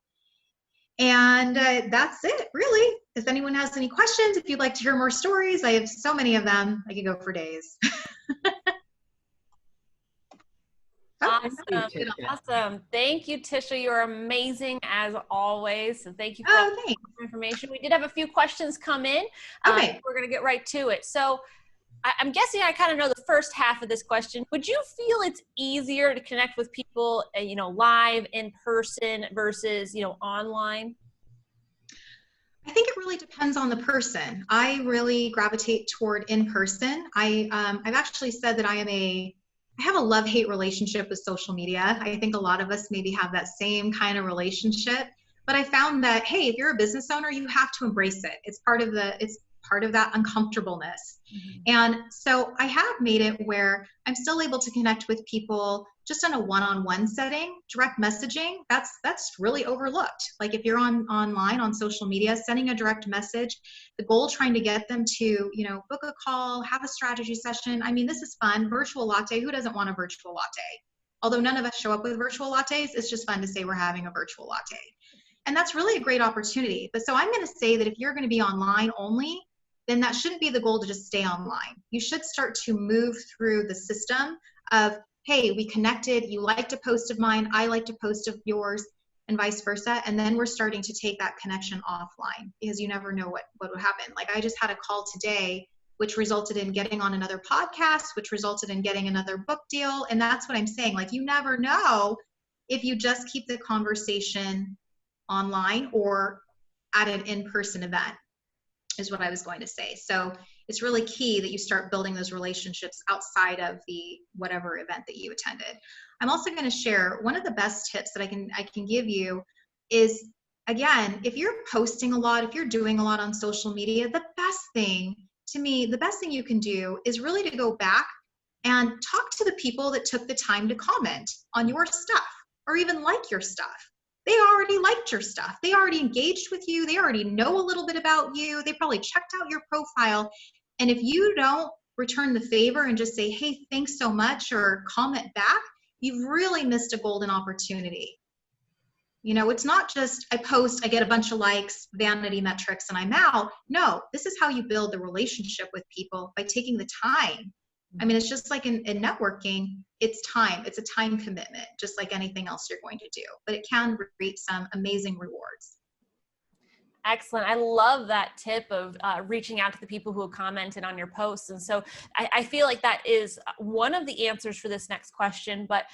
And that's it, really. If anyone has any questions, if you'd like to hear more stories, I have so many of them. I could go for days. Awesome. Thank you, Tisha. You're amazing as always. So thank you for all the information. We did have a few questions come in. Okay. We're going to get right to it. So I'm guessing I kind of know the first half of this question. Would you feel it's easier to connect with people, live in person versus, online? I think it really depends on the person. I really gravitate toward in person. I've actually said that I have a love-hate relationship with social media. I think a lot of us maybe have that same kind of relationship, but I found that, hey, if you're a business owner, you have to embrace it. It's part part of that uncomfortableness. And so I have made it where I'm still able to connect with people just in a one-on-one setting. Direct messaging, that's really overlooked. Like if you're online on social media, sending a direct message, the goal trying to get them to, book a call, have a strategy session. I mean, this is fun. Virtual latte, who doesn't want a virtual latte? Although none of us show up with virtual lattes, it's just fun to say we're having a virtual latte. And that's really a great opportunity. But so I'm going to say that if you're going to be online only, then that shouldn't be the goal to just stay online. You should start to move through the system of, hey, we connected, you liked a post of mine, I liked a post of yours, and vice versa. And then we're starting to take that connection offline, because you never know what would happen. Like I just had a call today, which resulted in getting on another podcast, which resulted in getting another book deal. And that's what I'm saying. Like you never know if you just keep the conversation online or at an in-person event, is what I was going to say. So it's really key that you start building those relationships outside of the whatever event that you attended. I'm also going to share one of the best tips that I can give you is, again, if you're posting a lot, if you're doing a lot on social media, the best thing you can do is really to go back and talk to the people that took the time to comment on your stuff or even like your stuff. They already liked your stuff. They already engaged with you. They already know a little bit about you. They probably checked out your profile. And if you don't return the favor and just say, hey, thanks so much, or comment back, you've really missed a golden opportunity. It's not just I post, I get a bunch of likes, vanity metrics, and I'm out. No, this is how you build the relationship with people, by taking the time. I mean, it's just like in networking, it's time. It's a time commitment, just like anything else you're going to do. But it can reap some amazing rewards. Excellent. I love that tip of reaching out to the people who have commented on your posts. And so I feel like that is one of the answers for this next question. But,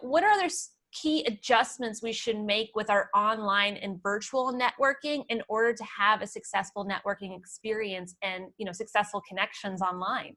what are other key adjustments we should make with our online and virtual networking in order to have a successful networking experience and, successful connections online?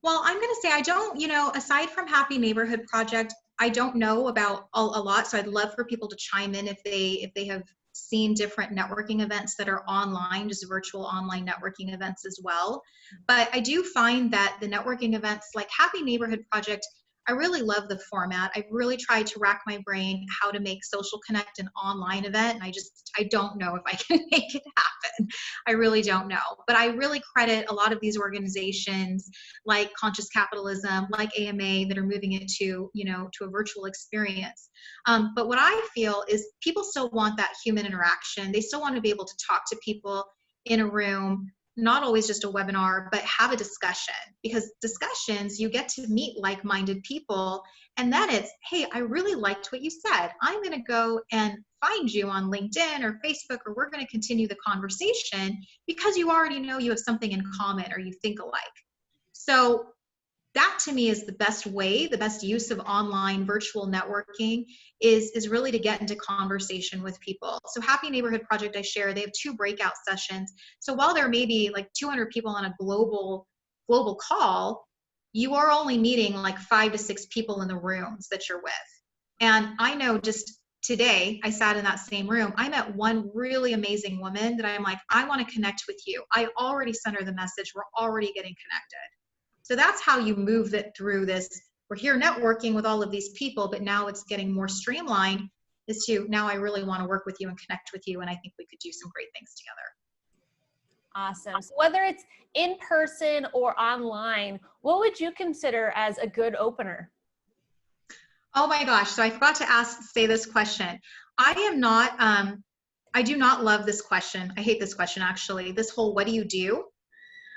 Well, I'm going to say I don't, aside from Happy Neighborhood Project, I don't know about a lot. So I'd love for people to chime in if they have seen different networking events that are online, just virtual online networking events as well. But I do find that the networking events like Happy Neighborhood Project, I really love the format. I really tried to rack my brain how to make Social Connect an online event. And I don't know if I can make it happen. I really don't know. But I really credit a lot of these organizations like Conscious Capitalism, like AMA, that are moving it to, to a virtual experience. But what I feel is people still want that human interaction. They still want to be able to talk to people in a room, not always just a webinar, but have a discussion, because discussions, you get to meet like-minded people. And then it's, hey, I really liked what you said. I'm going to go and find you on LinkedIn or Facebook, or we're going to continue the conversation because you already know you have something in common or you think alike. So that to me is the best way, the best use of online virtual networking is really to get into conversation with people. So Happy Neighborhood Project, I share, they have 2 breakout sessions. So while there may be like 200 people on a global call, you are only meeting like 5 to 6 people in the rooms that you're with. And I know just today, I sat in that same room. I met one really amazing woman that I'm like, I want to connect with you. I already sent her the message. We're already getting connected. So that's how you move it through this. We're here networking with all of these people, but now it's getting more streamlined, is to now I really want to work with you and connect with you. And I think we could do some great things together. Awesome. So whether it's in person or online, what would you consider as a good opener? Oh my gosh. So I forgot to say this question. I do not love this question. I hate this question, actually. This whole, what do you do?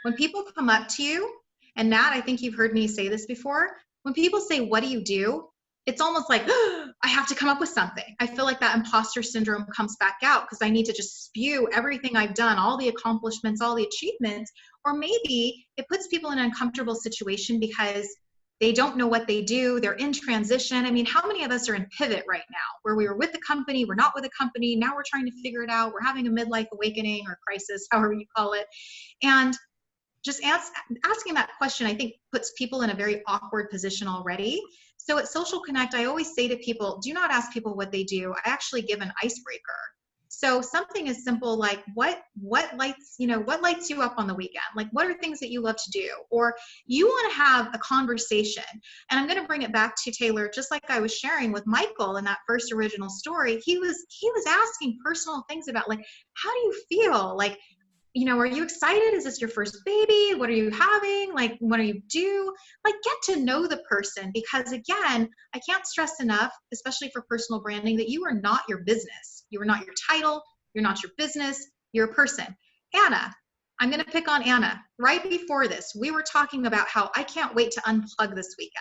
When people come up to you, and Nat, I think you've heard me say this before. When people say, what do you do? It's almost like, oh, I have to come up with something. I feel like that imposter syndrome comes back out because I need to just spew everything I've done, all the accomplishments, all the achievements. Or maybe it puts people in an uncomfortable situation because they don't know what they do. They're in transition. I mean, how many of us are in pivot right now where we were with the company, we're not with the company, now we're trying to figure it out. We're having a midlife awakening or crisis, however you call it. And just asking that question, I think, puts people in a very awkward position already. So at Social Connect, I always say to people, do not ask people what they do. I actually give an icebreaker. So something as simple like what lights you up on the weekend? Like, what are things that you love to do? Or you want to have a conversation. And I'm going to bring it back to Taylor, just like I was sharing with Michael in that first original story. He was asking personal things about, like, how do you feel? Like, are you excited? Is this your first baby? What are you having? Like, what are you due? Like, get to know the person, because again, I can't stress enough, especially for personal branding, that you are not your business. You are not your title. You're not your business. You're a person. Anna, I'm going to pick on Anna. Right before this, we were talking about how I can't wait to unplug this weekend.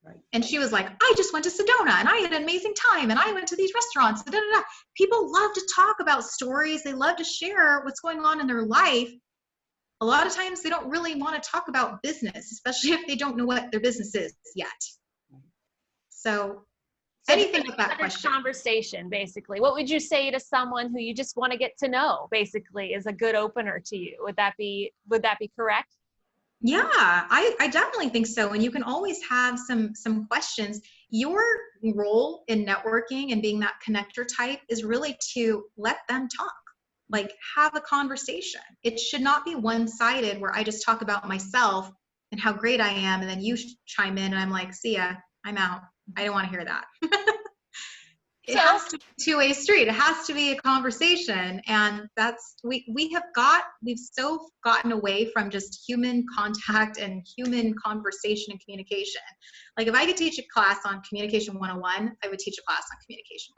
Right. And she was like, I just went to Sedona and I had an amazing time and I went to these restaurants. Da, da, da. People love to talk about stories. They love to share what's going on in their life. A lot of times they don't really want to talk about business, especially if they don't know what their business is yet. So anything with that question. Conversation, basically. What would you say to someone who you just want to get to know, basically, is a good opener to you? Would that be correct? Yeah, I definitely think so. And you can always have some questions. Your role in networking and being that connector type is really to let them talk, like have a conversation. It should not be one-sided where I just talk about myself and how great I am, and then you chime in and I'm like, see ya, I'm out. I don't want to hear that. It has to be a two-way street. It has to be a conversation. And that's, we've so gotten away from just human contact and human conversation and communication. Like, if I could teach a class on Communication 101, I would teach a class on Communication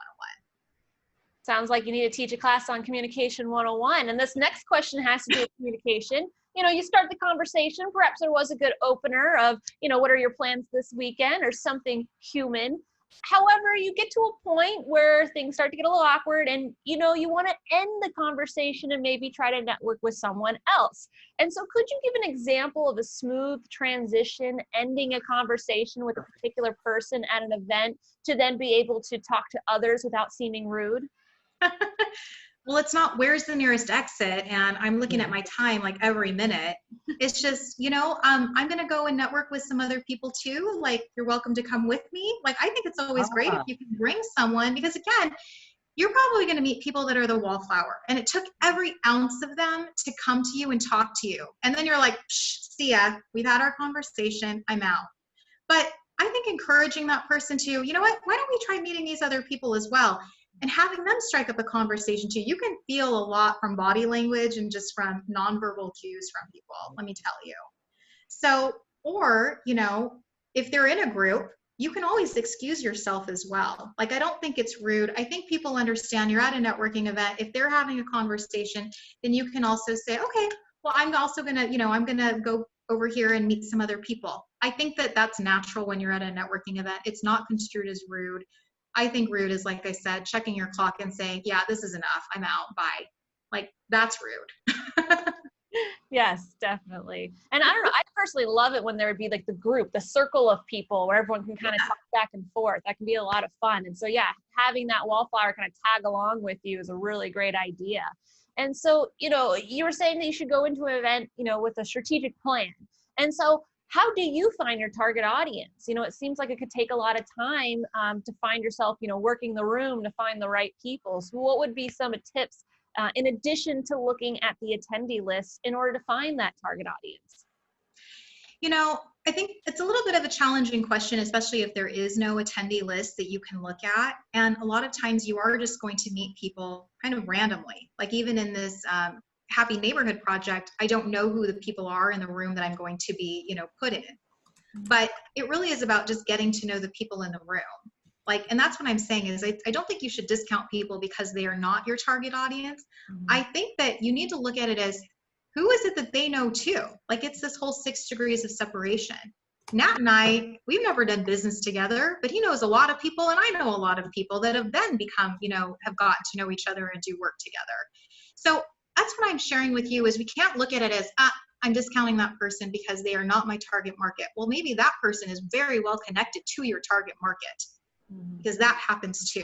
101. Sounds like you need to teach a class on Communication 101. And this next question has to do with communication. You start the conversation. Perhaps there was a good opener of, what are your plans this weekend, or something human. However, you get to a point where things start to get a little awkward and, you want to end the conversation and maybe try to network with someone else. And so could you give an example of a smooth transition, ending a conversation with a particular person at an event to then be able to talk to others without seeming rude? Well, it's not where's the nearest exit, and I'm looking at my time like every minute. It's just, I'm going to go and network with some other people too. Like, you're welcome to come with me. Like, I think it's always great if you can bring someone, because again, you're probably going to meet people that are the wallflower, and it took every ounce of them to come to you and talk to you. And then you're like, see ya, we've had our conversation, I'm out. But I think encouraging that person to, why don't we try meeting these other people as well? And having them strike up a conversation too. You can feel a lot from body language and just from nonverbal cues from people, let me tell you. So, or, if they're in a group, you can always excuse yourself as well. Like, I don't think it's rude. I think people understand you're at a networking event. If they're having a conversation, then you can also say, okay, well, I'm also going to, I'm going to go over here and meet some other people. I think that that's natural when you're at a networking event. It's not construed as rude. I think rude is, like I said, checking your clock and saying, yeah, this is enough, I'm out, bye. Like, that's rude. Yes, definitely. And I don't know, I personally love it when there would be like the group, the circle of people where everyone can kind of talk back and forth. That can be a lot of fun. And so, yeah, having that wallflower kind of tag along with you is a really great idea. And so, you were saying that you should go into an event, with a strategic plan. And so, how do you find your target audience? It seems like it could take a lot of time to find yourself, working the room to find the right people. So what would be some tips in addition to looking at the attendee list in order to find that target audience? I think it's a little bit of a challenging question, especially if there is no attendee list that you can look at. And a lot of times you are just going to meet people kind of randomly. Like, even in this Happy Neighborhood project, I don't know who the people are in the room that I'm going to be, put in. But it really is about just getting to know the people in the room. Like, and that's what I'm saying is I don't think you should discount people because they are not your target audience. Mm-hmm. I think that you need to look at it as, who is it that they know too? Like, it's this whole 6 degrees of separation. Nat and I, we've never done business together, but he knows a lot of people and I know a lot of people that have then become, have gotten to know each other and do work together. So that's what I'm sharing with you is we can't look at it as, I'm discounting that person because they are not my target market. Well, maybe that person is very well connected to your target market, because that happens too.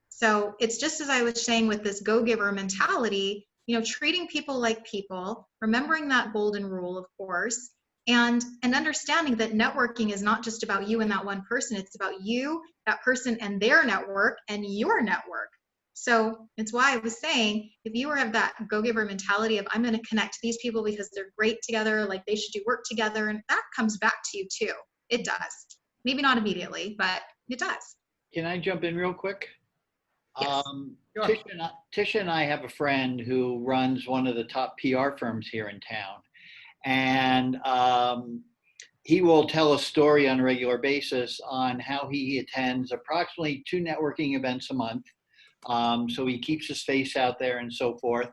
So it's just as I was saying with this go-giver mentality, treating people like people, remembering that golden rule, of course, and understanding that networking is not just about you and that one person. It's about you, that person and their network and your network. So it's why I was saying, if you have that go-giver mentality of I'm going to connect these people because they're great together, like they should do work together, and that comes back to you too. It does. Maybe not immediately, but it does. Can I jump in real quick? Yes. Sure. Tisha and I have a friend who runs one of the top PR firms here in town. And he will tell a story on a regular basis on how he attends approximately 2 networking events a month. So he keeps his face out there and so forth.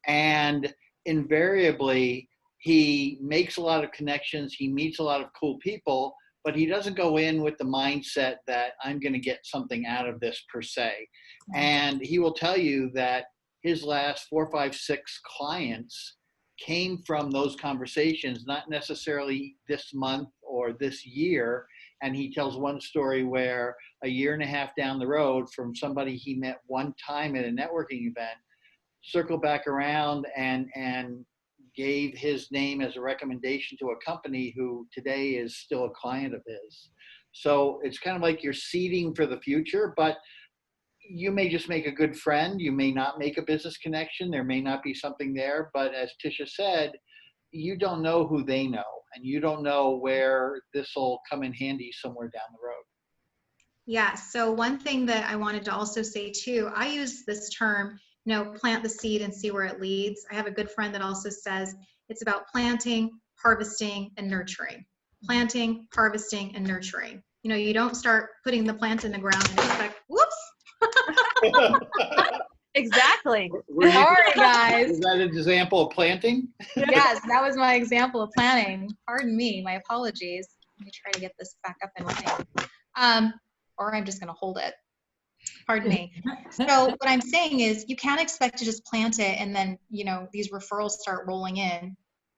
And invariably, he makes a lot of connections. He meets a lot of cool people, but he doesn't go in with the mindset that I'm going to get something out of this per se. And he will tell you that his last 4, 5, 6 clients came from those conversations, not necessarily this month or this year. And he tells one story where a year and a half down the road, from somebody he met one time at a networking event, circled back around and gave his name as a recommendation to a company who today is still a client of his. So it's kind of like you're seeding for the future, but you may just make a good friend. You may not make a business connection. There may not be something there, but as Tisha said, you don't know who they know, and you don't know where this will come in handy somewhere down the road. Yeah. So one thing that I wanted to also say too, I use this term, plant the seed and see where it leads. I have a good friend that also says it's about planting, harvesting, and nurturing. Planting, harvesting, and nurturing. You don't start putting the plant in the ground and expect, whoops. Exactly. Sorry, guys. Is that an example of planting? Yes, that was my example of planting. Pardon me, my apologies. Let me try to get this back up and running. Or I'm just going to hold it. Pardon me. So what I'm saying is you can't expect to just plant it and then, these referrals start rolling in.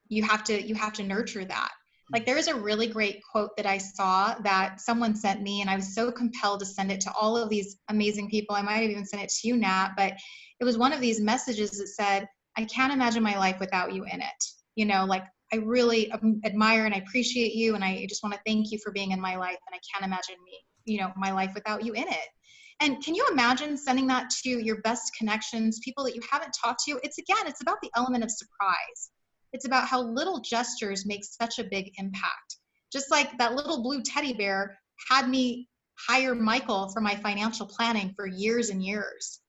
You have to nurture that. Like there's a really great quote that I saw that someone sent me, and I was so compelled to send it to all of these amazing people. I might have even sent it to you, Nat, but it was one of these messages that said, I can't imagine my life without you in it. Like I really admire and I appreciate you, and I just want to thank you for being in my life, and I can't imagine my life without you in it. And can you imagine sending that to your best connections, people that you haven't talked to? It's about the element of surprise. It's about how little gestures make such a big impact. Just like that little blue teddy bear had me hire Michael for my financial planning for years and years.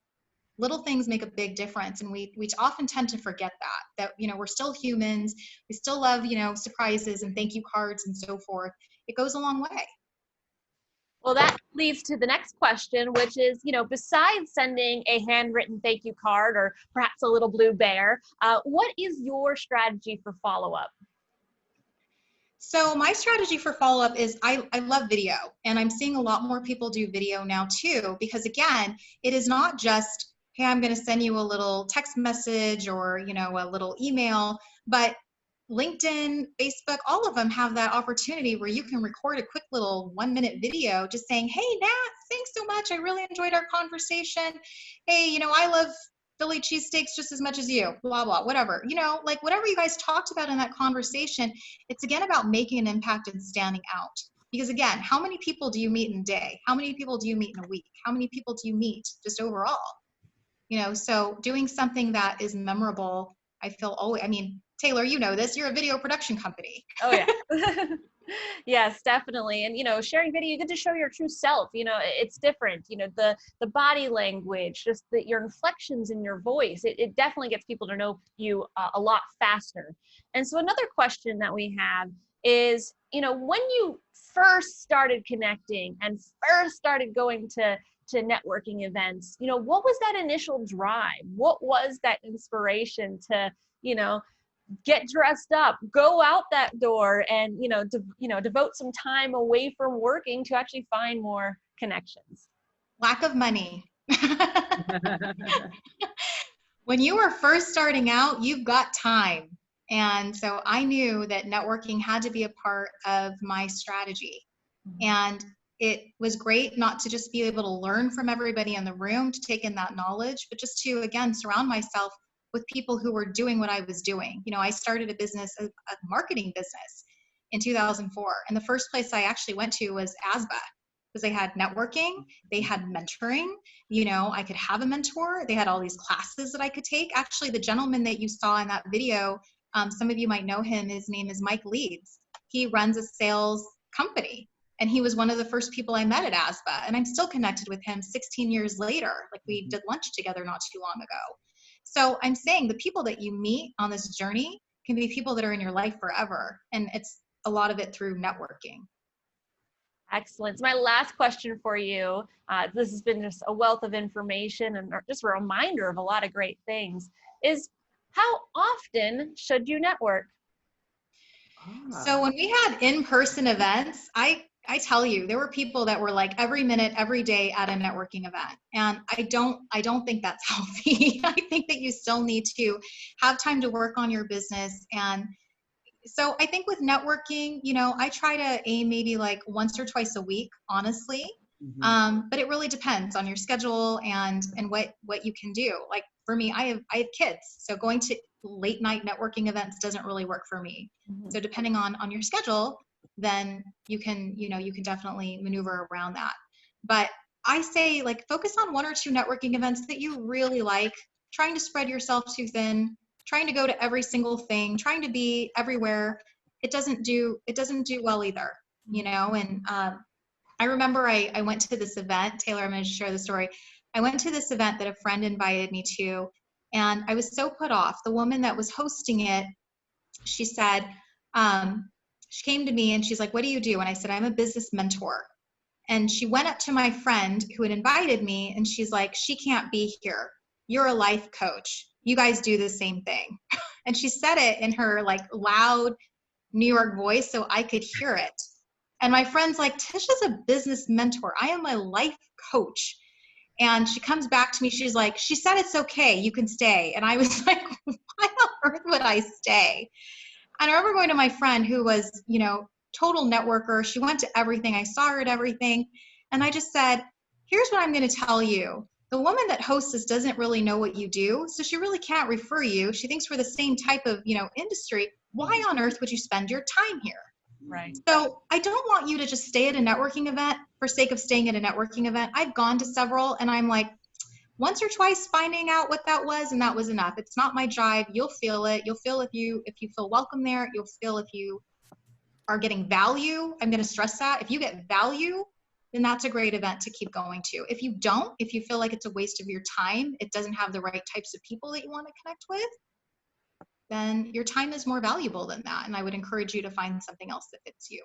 Little things make a big difference, and we often tend to forget that we're still humans. We still love surprises and thank you cards and so forth. It goes a long way. Well, that leads to the next question, which is, besides sending a handwritten thank you card or perhaps a little blue bear, what is your strategy for follow-up? So my strategy for follow-up is I love video, and I'm seeing a lot more people do video now too, because again, it is not just, hey, I'm going to send you a little text message or, a little email, but LinkedIn, Facebook, all of them have that opportunity where you can record a quick little 1-minute video just saying, hey, Nat, thanks so much. I really enjoyed our conversation. Hey, I love Philly cheesesteaks just as much as you, blah, blah, whatever. Like whatever you guys talked about in that conversation, it's again about making an impact and standing out. Because again, how many people do you meet in a day? How many people do you meet in a week? How many people do you meet just overall? So doing something that is memorable, I feel always, Taylor, this, you're a video production company. Oh yeah. Yes, definitely. And, sharing video, you get to show your true self, it's different, the body language, just your inflections in your voice, it definitely gets people to know you a lot faster. And so another question that we have is, when you first started connecting and first started going to networking events, what was that initial drive? What was that inspiration to, get dressed up, go out that door, and devote some time away from working to actually find more connections? Lack of money. When you were first starting out, you've got time. And so I knew that networking had to be a part of my strategy. And it was great not to just be able to learn from everybody in the room, to take in that knowledge, but just to, again, surround myself with people who were doing what I was doing. I started a business, a marketing business in 2004. And the first place I actually went to was ASBA. because they had networking, they had mentoring. You know, I could have a mentor. They had all these classes that I could take. Actually, the gentleman that you saw in that video, some of you might know him. His name is Mike Leeds. He runs a sales company, and he was one of the first people I met at ASBA, and I'm still connected with him 16 years later. Like, we did lunch together not too long ago. So I'm saying the people that you meet on this journey can be people that are in your life forever, and it's a lot of it through networking. Excellent. So my last question for you, this has been just a wealth of information and just a reminder of a lot of great things, is how often should you network? So when we had in-person events, I tell you, there were people that were like every minute, every day at a networking event. And I don't think that's healthy. I think that you still need to have time to work on your business. And so I think with networking, you know, I try to aim maybe like once or twice a week, honestly. But it really depends on your schedule and what you can do. Like for me, I have kids, so going to late night networking events doesn't really work for me. So depending on your schedule, then you can definitely maneuver around that. But I say, like, focus on one or two networking events that you really like, trying to spread yourself too thin, trying to go to every single thing, trying to be everywhere. It doesn't do well either, you know. And I remember I went to this event. Taylor, I'm going to share the story. I went to this event that a friend invited me to, and I was so put off. The woman that was hosting it, she said, she came to me and she's like, "What do you do?" And I said, "I'm a business mentor." And she went up to my friend who had invited me, and she's like, "She can't be here. You're a life coach. You guys do the same thing." And she said it in her like loud New York voice so I could hear it. And my friend's like, "Tisha's a business mentor. I am a life coach." And she comes back to me. She's like, "She said it's okay. You can stay." And I was like, "Why on earth would I stay?" And I remember going to my friend who was, you know, total networker. She went to everything. I saw her at everything. And I just said, "Here's what I'm going to tell you. The woman that hosts this doesn't really know what you do, so she really can't refer you. She thinks we're the same type of, you know, industry. Why on earth would you spend your time here?" Right. So I don't want you to just stay at a networking event for sake of staying at a networking event. I've gone to several, and I'm like, once or twice finding out what that was, and that was enough. It's not my drive. You'll feel it. You'll feel if you feel welcome there. You'll feel if you are getting value. I'm going to stress that. If you get value, then that's a great event to keep going to. If you don't, if you feel like it's a waste of your time, it doesn't have the right types of people that you want to connect with, then your time is more valuable than that. And I would encourage you to find something else that fits you.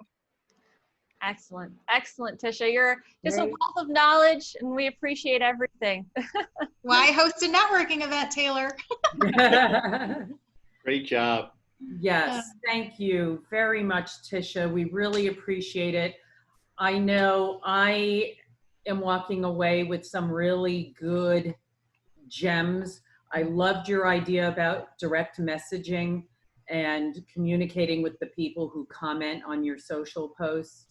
Excellent. Excellent, Tisha. You're just a Great. wealth of knowledge, and we appreciate everything. Well, I host a networking event, Taylor. Great job. Yes, thank you very much, Tisha. We really appreciate it. I know I am walking away with some really good gems. I loved your idea about direct messaging and communicating with the people who comment on your social posts.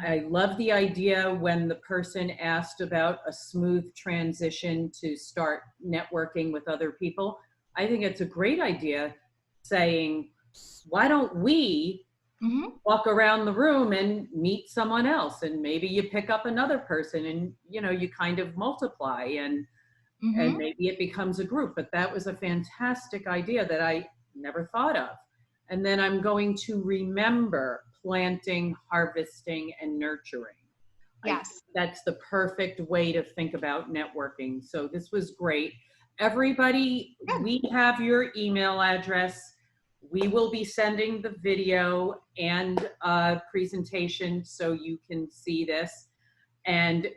I love the idea when the person asked about a smooth transition to start networking with other people. I think it's a great idea saying, why don't we walk around the room and meet someone else, and maybe you pick up another person, and you know, you kind of multiply, and maybe it becomes a group. But that was a fantastic idea that I never thought of. And then I'm going to remember planting, harvesting, and nurturing. Yes. That's the perfect way to think about networking. So this was great. Everybody, we have your email address. We will be sending the video and presentation so you can see this. And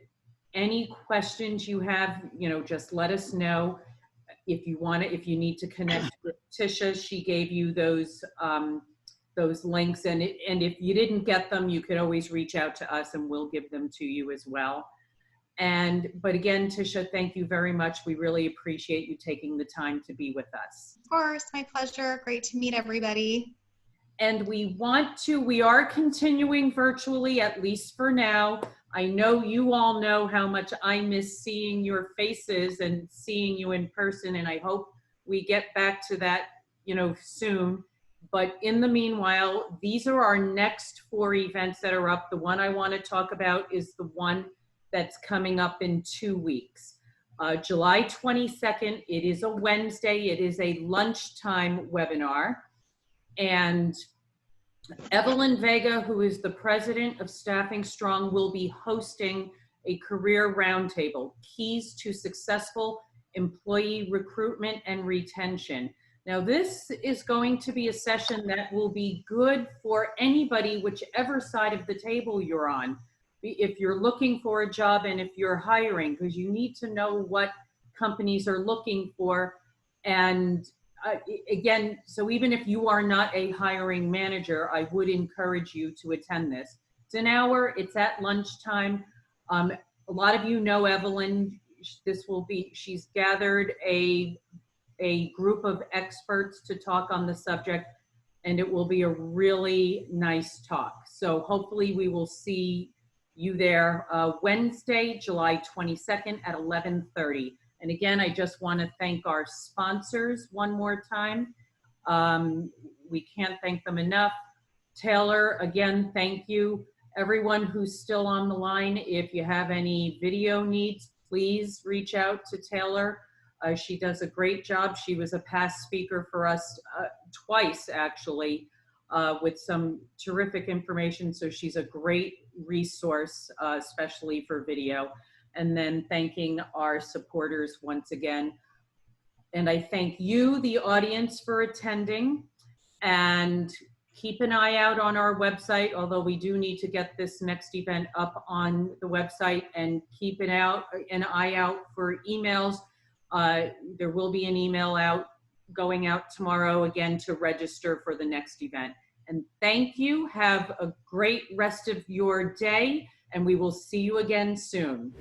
any questions you have, you know, just let us know. If you want to, if you need to connect with Tisha, she gave you those links, and if you didn't get them, you could always reach out to us and we'll give them to you as well. But again, Tisha, thank you very much. We really appreciate you taking the time to be with us. Of course, my pleasure. Great to meet everybody. And we are continuing virtually, at least for now. I know you all know how much I miss seeing your faces and seeing you in person, and I hope we get back to that, you know, soon. But in the meanwhile, these are our next 4 events that are up. The one I want to talk about is the one that's coming up in 2 weeks. July 22nd, it is a Wednesday. It is a lunchtime webinar. And Evelyn Vega, who is the president of Staffing Strong, will be hosting a career roundtable, keys to successful employee recruitment and retention. Now, this is going to be a session that will be good for anybody, whichever side of the table you're on. If you're looking for a job and if you're hiring, because you need to know what companies are looking for. And again, so even if you are not a hiring manager, I would encourage you to attend this. It's an hour, it's at lunchtime. A lot of you know Evelyn. She's gathered a group of experts to talk on the subject, and it will be a really nice talk. So hopefully we will see you there Wednesday, July 22nd at 11:30. And again, I just want to thank our sponsors one more time. We can't thank them enough. Taylor, again, thank you. Everyone who's still on the line, if you have any video needs, please reach out to Taylor. She does a great job. She was a past speaker for us twice, actually, with some terrific information. So she's a great resource, especially for video. And then thanking our supporters once again. And I thank you, the audience, for attending. And keep an eye out on our website, although we do need to get this next event up on the website, and keep an eye out for emails. There will be an email going out tomorrow again to register for the next event. And thank you. Have a great rest of your day, and we will see you again soon.